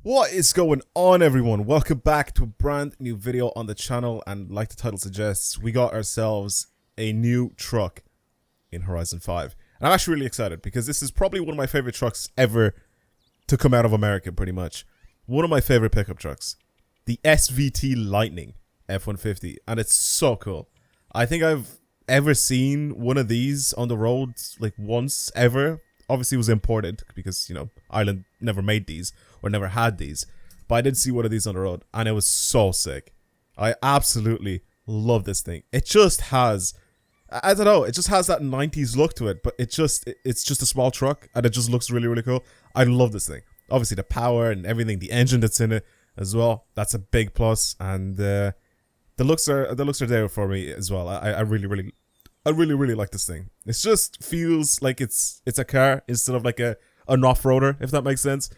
What is going on, everyone? Welcome back to a brand new video on the channel, and like the title suggests, we got ourselves a new truck in Horizon 5. And I'm actually really excited because this is probably one of my favorite trucks ever to come out of America, pretty much. One of my favorite pickup trucks. The SVT Lightning F-150, and it's so cool. I think I've ever seen one of these on the road, like once, ever. Obviously it was imported because, you know, Ireland never made these or never had these, but I did see one of these on the road and it was so sick. I absolutely love this thing. It just has, I don't know, it just has that 90s look to it, but it's just a small truck and it just looks really, really cool. I love this thing. Obviously the power and everything, the engine that's in it as well, that's a big plus, and the looks are there for me as well. I really like this thing. It just feels like it's a car instead of like an off-roader, if that makes sense.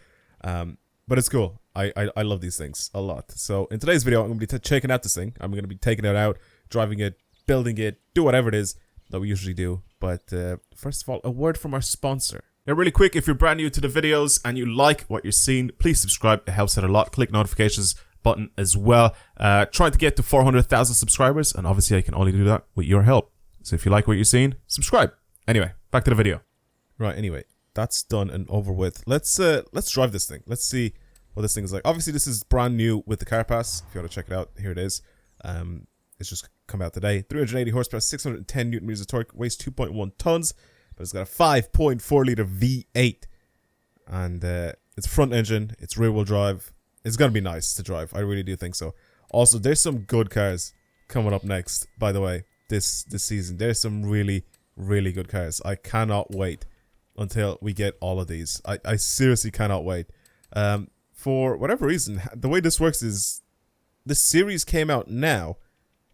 But it's cool. I love these things a lot. So in today's video, I'm going to be checking out this thing. I'm going to be taking it out, driving it, building it, do whatever it is that we usually do. But first of all, a word from our sponsor. Now, really quick, if you're brand new to the videos and you like what you're seeing, please subscribe. It helps out a lot. Click notifications button as well. Trying to get to 400,000 subscribers, and obviously I can only do that with your help. So if you like what you're seeing, subscribe. Anyway, back to the video. Right, anyway, that's done and over with. Let's drive this thing. Let's see what this thing is like. Obviously, this is brand new with the car pass. If you want to check it out, here it is. It's just come out today. 380 horsepower, 610 newton meters of torque, weighs 2.1 tons, but it's got a 5.4 liter V8. And it's front engine, it's rear wheel drive. It's going to be nice to drive. I really do think so. Also, there's some good cars coming up next, by the way. This season, there's some really good cars. I cannot wait until we get all of these. I seriously cannot wait. For whatever reason, the way this works is the series came out now,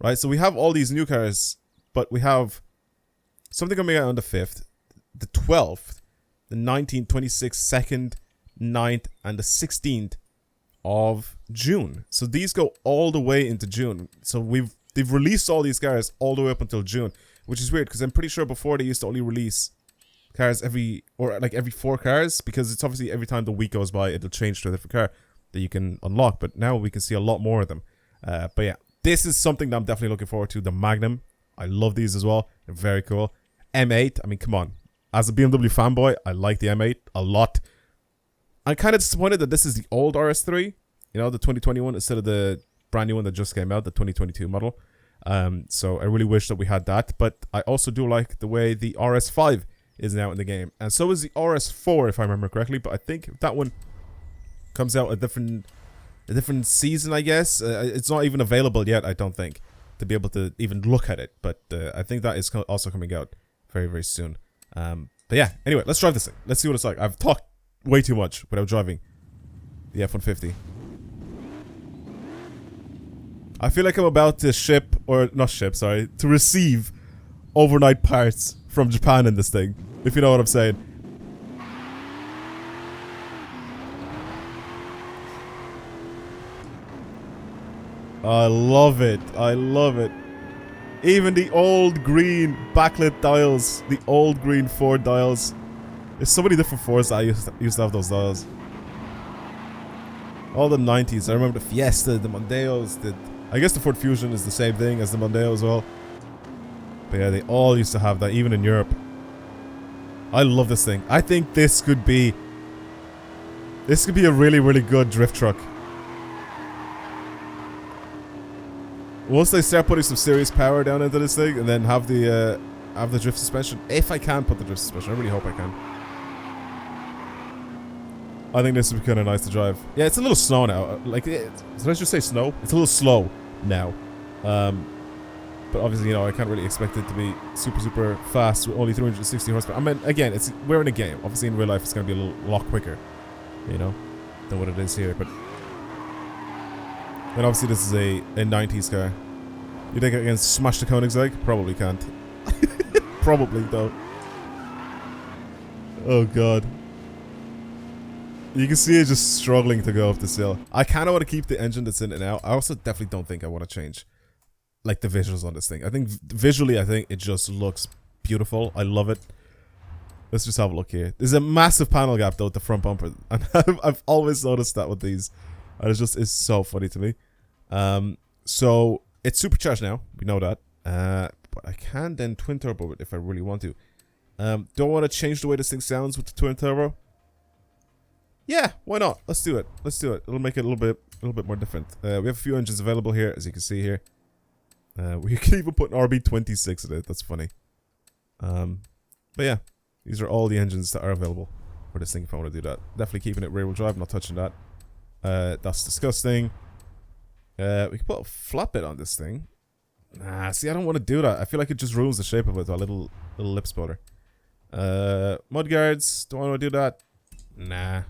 right? So we have all these new cars, but we have something coming out on the 5th, the 12th, the 19th, 26th, 2nd, 9th, and the 16th of June. So these go all the way into June. So they've released all these cars all the way up until June, which is weird because I'm pretty sure before they used to only release cars every 4 cars, because it's obviously every time the week goes by it'll change to a different car that you can unlock, but now we can see a lot more of them. But yeah, this is something that I'm definitely looking forward to. The Magnum, I love these as well. They're very cool. M8, I mean, come on. As a BMW fanboy, I like the M8 a lot. I'm kind of disappointed that this is the old RS3, you know, the 2021 instead of the brand new one that just came out, the 2022 model. So I really wish that we had that, but I also do like the way the RS5 is now in the game, and so is the RS4 if I remember correctly, but I think that one comes out a different season, I guess. It's not even available yet, I don't think, to be able to even look at it, but I think that is also coming out very soon. But yeah, anyway, let's drive this thing. Let's see what it's like. I've talked way too much without driving the F-150. I feel like I'm about to to receive overnight parts from Japan in this thing, if you know what I'm saying. I love it. I love it. Even the old green backlit dials, the old green Ford dials. There's so many different Fords that I used to have those dials. All the 90s. I remember the Fiesta, the Mondeos, I guess the Ford Fusion is the same thing as the Mondeo as well. But yeah, they all used to have that, even in Europe. I love this thing. I think this could be a really good drift truck. Once they start putting some serious power down into this thing, and then have the drift suspension. If I can put the drift suspension, I really hope I can. I think this would be kind of nice to drive. Yeah, it's a little slow now. Like, did I just say snow? It's a little slow now. But obviously, you know, I can't really expect it to be super fast with only 360 horsepower. I mean, again, we're in a game. Obviously, in real life, it's going to be a lot quicker, you know, than what it is here. But and obviously, this is a 90s car. You think I can smash the Koenigsegg? Probably can't. Probably, though. Oh, God. You can see it just struggling to go up this hill. I kind of want to keep the engine that's in it now. I also definitely don't think I want to change, like, the visuals on this thing. I think visually, it just looks beautiful. I love it. Let's just have a look here. There's a massive panel gap though at the front bumper, and I've always noticed that with these, and it's so funny to me. So it's supercharged now. We know that. But I can then twin turbo it if I really want to. Do I want to change the way this thing sounds with the twin turbo? Yeah, why not? Let's do it. Let's do it. It'll make it a little bit more different. We have a few engines available here, as you can see here. We can even put an RB26 in it. That's funny. But yeah, these are all the engines that are available for this thing if I want to do that. Definitely keeping it rear wheel drive, not touching that. That's disgusting. We can put a flat bit on this thing. Nah, see, I don't want to do that. I feel like it just ruins the shape of it. A little lip spoiler. Mud guards. Do I want to do that? Nah.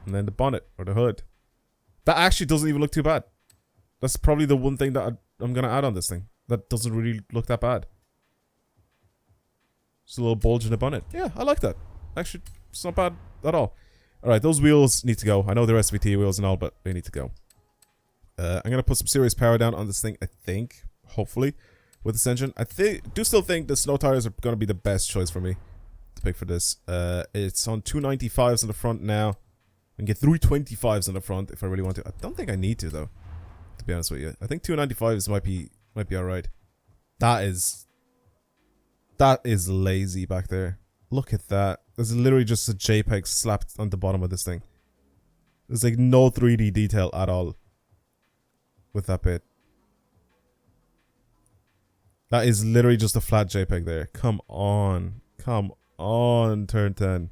And then the bonnet or the hood. That actually doesn't even look too bad. That's probably the one thing that I'm gonna add on this thing. That doesn't really look that bad. Just a little bulge in the bonnet. Yeah, I like that. Actually, it's not bad at all. Alright, those wheels need to go. I know they're SVT wheels and all, but they need to go. I'm gonna put some serious power down on this thing, I think. Hopefully. With this engine. I do still think the snow tires are gonna be the best choice for me to pick for this. It's on 295s on the front now. I can get 325s on the front if I really want to. I don't think I need to though, to be honest with you. I think 295s might be alright. That is lazy back there. Look at that. There's literally just a JPEG slapped on the bottom of this thing. There's like no 3D detail at all with that bit. That is literally just a flat JPEG there. Come on. Come on, Turn 10.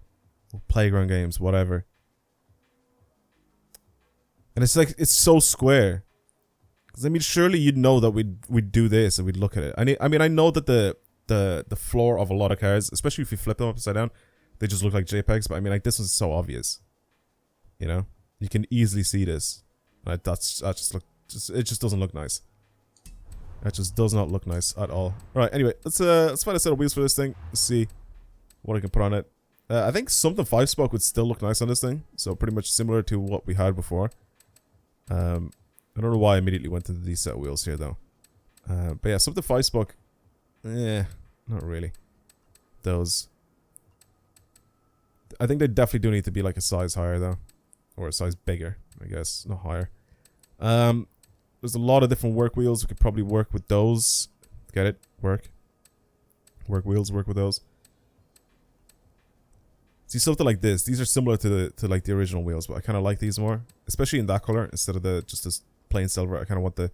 Playground games, whatever. And it's like, it's so square. Because I mean, surely you'd know that we'd do this and we'd look at it. I mean, I know that the floor of a lot of cars, especially if you flip them upside down, they just look like JPEGs. But I mean, like, this one's so obvious. You know? You can easily see this. Like, it just doesn't look nice. That just does not look nice at all. Alright, anyway, let's find a set of wheels for this thing. Let's see what I can put on it. I think something 5-spoke would still look nice on this thing. So pretty much similar to what we had before. I don't know why I immediately went into these set of wheels here though. But yeah, something 5-spoke. Not really. Those. I think they definitely do need to be like a size higher though. Or a size bigger, I guess. Not higher. There's a lot of different work wheels. We could probably work with those. Get it? Work wheels, work with those. See, something like this. These are similar to like the original wheels, but I kind of like these more, especially in that color instead of just this plain silver. I kind of want the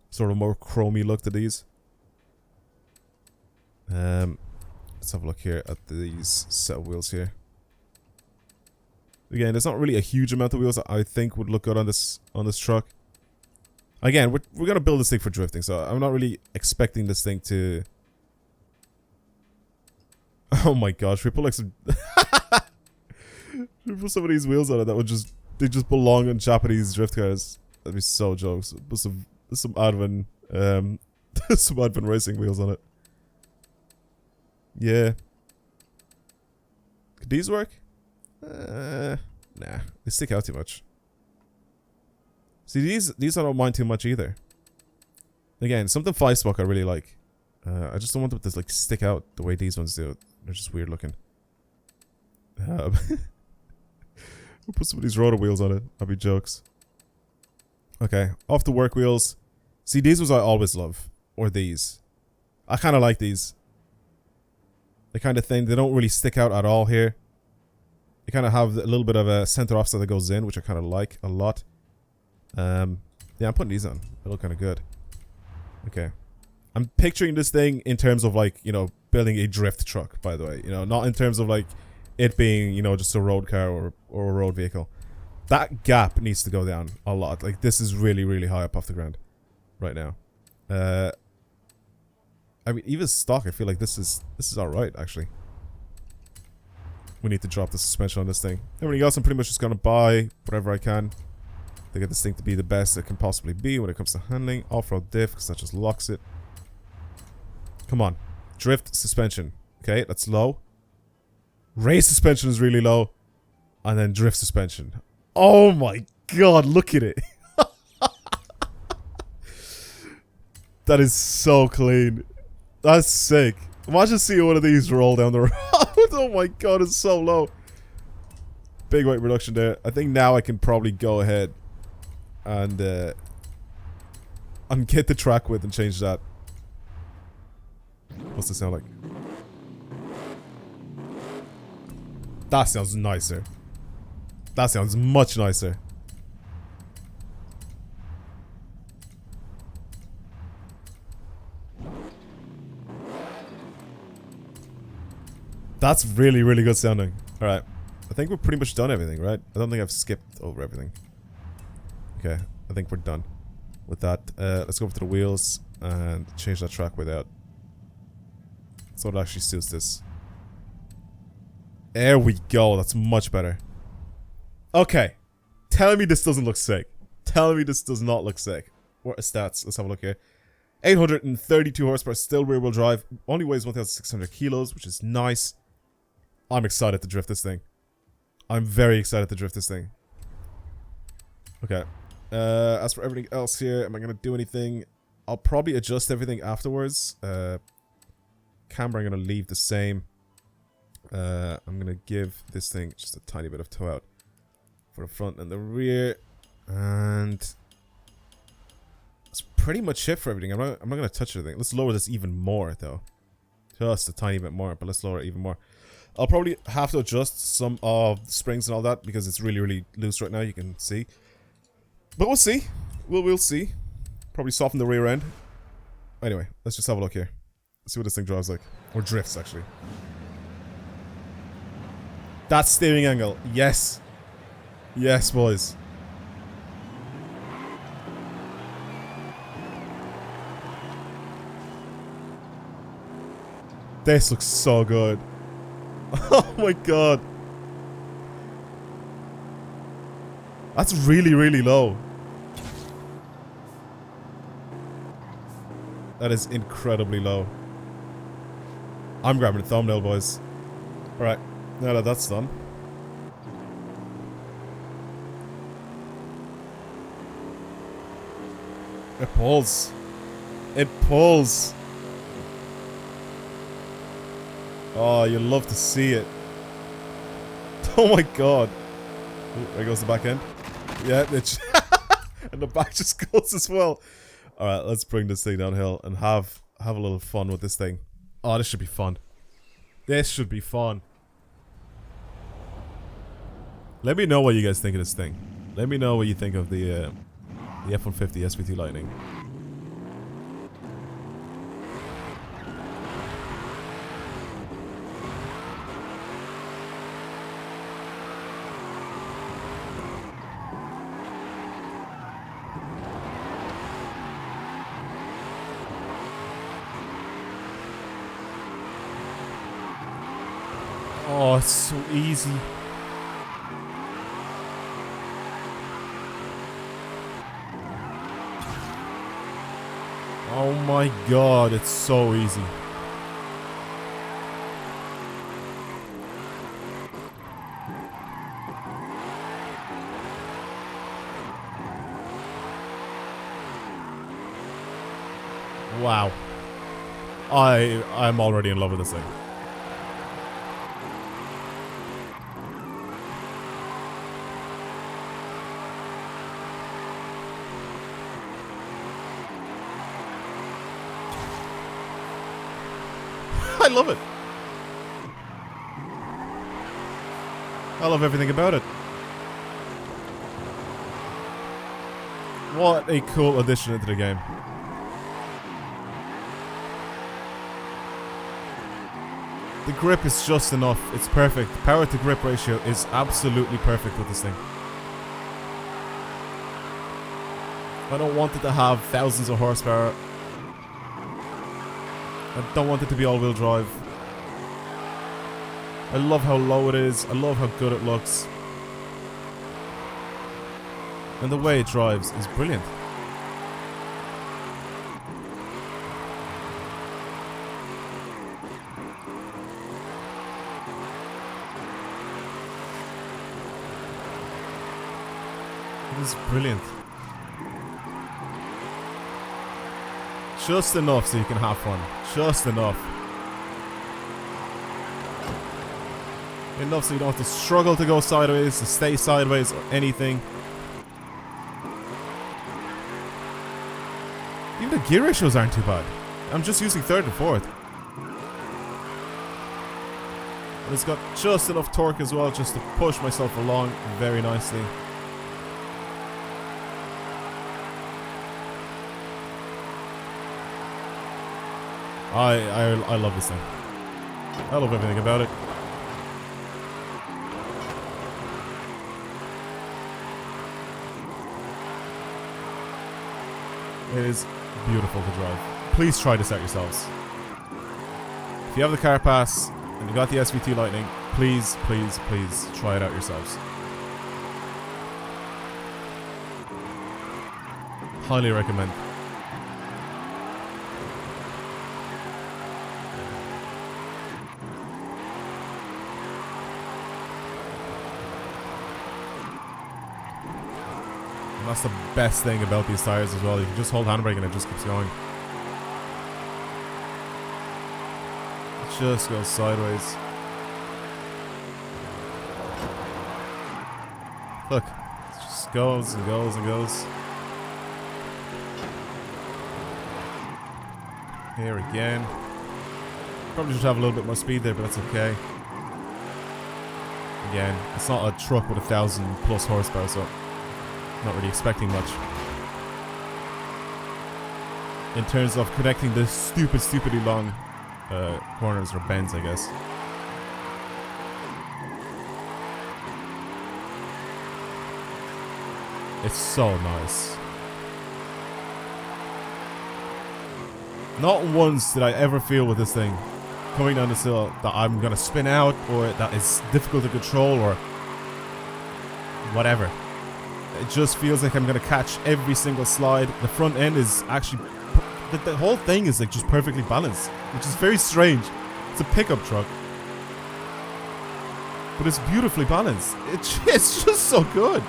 sort of more chromey look to these. Let's have a look here at these set of wheels here. Again, there's not really a huge amount of wheels that I think would look good on this truck. Again, we're gonna build this thing for drifting, so I'm not really expecting this thing to. Oh my gosh, we put like some. We put some of these wheels on it that would just belong on Japanese drift cars. That'd be so jokes. Put some Advent some Advent racing wheels on it. Yeah. Could these work? Nah, they stick out too much. See, these I don't mind too much either. Again, something 5-spoke I really like. I just don't want them to like stick out the way these ones do. They're just weird looking. We'll put some of these rotor wheels on it. That'd be jokes. Okay, off the work wheels. See, these ones I always love. Or these. I kind of like these. The kind of thing, they don't really stick out at all here. They kind of have a little bit of a center offset that goes in, which I kind of like a lot. Yeah, I'm putting these on. They look kind of good. Okay. I'm picturing this thing in terms of like, you know, building a drift truck, by the way. You know, not in terms of like it being, you know, just a road car or a road vehicle. That gap needs to go down a lot. Like, this is really, really high up off the ground right now. I mean, even stock, I feel like this is alright, actually. We need to drop the suspension on this thing. Everything else, I'm pretty much just gonna buy whatever I can to get this thing to be the best it can possibly be when it comes to handling. Off-road diff, because that just locks it. Come on. Drift suspension. Okay, that's low. Race suspension is really low. And then drift suspension. Oh my god, look at it. That is so clean. That's sick. Imagine seeing one of these roll down the road. Oh my god, it's so low. Big weight reduction there. I think now I can probably go ahead and get the track width and change that. What's this sound like? That sounds nicer. That sounds much nicer. That's really, really good sounding. Alright. I think we're pretty much done everything, right? I don't think I've skipped over everything. Okay. I think we're done with that. Let's go over to the wheels and change that track width out. So it actually suits this. There we go. That's much better. Okay. Tell me this doesn't look sick. Tell me this does not look sick. What are stats? Let's have a look here. 832 horsepower, still rear wheel drive. Only weighs 1,600 kilos, which is nice. I'm excited to drift this thing. I'm very excited to drift this thing. Okay. As for everything else here, am I going to do anything? I'll probably adjust everything afterwards. Camera I'm going to leave the same. I'm going to give this thing just a tiny bit of toe out for the front and the rear. And that's pretty much it for everything. I'm not going to touch anything. Let's lower this even more, though. Just a tiny bit more, but let's lower it even more. I'll probably have to adjust some of the springs and all that because it's really, really loose right now, you can see. But we'll see. We'll see. Probably soften the rear end. Anyway, let's just have a look here. Let's see what this thing drives like. Or drifts, actually. That steering angle. Yes. Yes, boys. This looks so good. Oh my god. That's really, really low. That is incredibly low. I'm grabbing a thumbnail, boys. Alright, now that that's done. It pulls. It pulls. Oh, you'll love to see it. Oh my god. Ooh, there goes the back end. Yeah, and the back just goes as well. Alright, let's bring this thing downhill and have a little fun with this thing. Oh, this should be fun. This should be fun. Let me know what you guys think of this thing. Let me know what you think of the F-150 SVT Lightning. Oh, it's so easy. Oh my god, it's so easy. Wow. I'm already in love with this thing. I love it. I love everything about it. What a cool addition into the game. The grip is just enough. It's perfect. Power to grip ratio is absolutely perfect with this thing. I don't want it to have thousands of horsepower. I don't want it to be all-wheel drive. I love how low it is. I love how good it looks. And the way it drives is brilliant. It is brilliant. Just enough so you can have fun. Just enough. Enough so you don't have to struggle to go sideways, to stay sideways, or anything. Even the gear ratios aren't too bad. I'm just using third and fourth. And it's got just enough torque as well, just to push myself along very nicely. I love this thing. I love everything about it. It is beautiful to drive. Please try this out yourselves. If you have the car pass and you got the SVT Lightning, please, please, please try it out yourselves. Highly recommend. And that's the best thing about these tires as well. You can just hold handbrake and it just keeps going. It just goes sideways. Look, it just goes and goes and goes. Here again. Probably should have a little bit more speed there, but that's okay. Again, it's not a truck with 1,000+ horsepower, so not really expecting much. In terms of connecting the stupidly long corners or bends, I guess. It's so nice. Not once did I ever feel with this thing coming down this hill that I'm gonna spin out, or that it's difficult to control, or whatever. It just feels like I'm gonna catch every single slide. The front end is actually, the whole thing is like just perfectly balanced, which is very strange. It's a pickup truck, but it's beautifully balanced. It's just so good.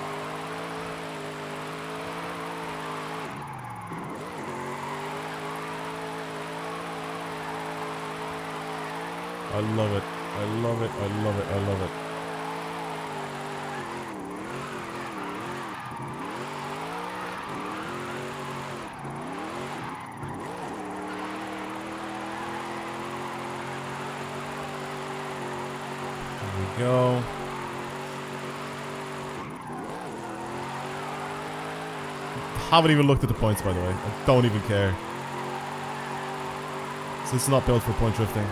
I love it. I love it. I love it. I love it. There we go. Haven't even looked at the points, by the way. I don't even care. So it's not built for point drifting.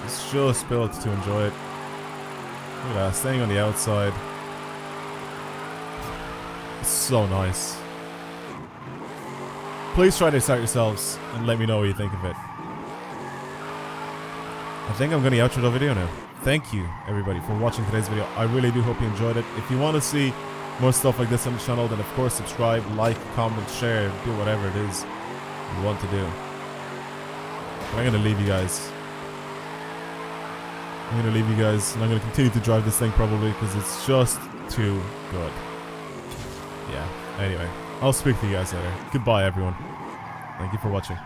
It's just built to enjoy it. Look at that, staying on the outside. It's so nice. Please try this out yourselves and let me know what you think of it. I think I'm going to outro the video now. Thank you everybody for watching today's video. I really do hope you enjoyed it. If you want to see more stuff like this on the channel, then of course subscribe, like, comment, share, do whatever it is you want to do. But I'm going to leave you guys. I'm going to leave you guys, and I'm going to continue to drive this thing probably because it's just too good. Yeah, anyway, I'll speak to you guys later. Goodbye everyone. Thank you for watching.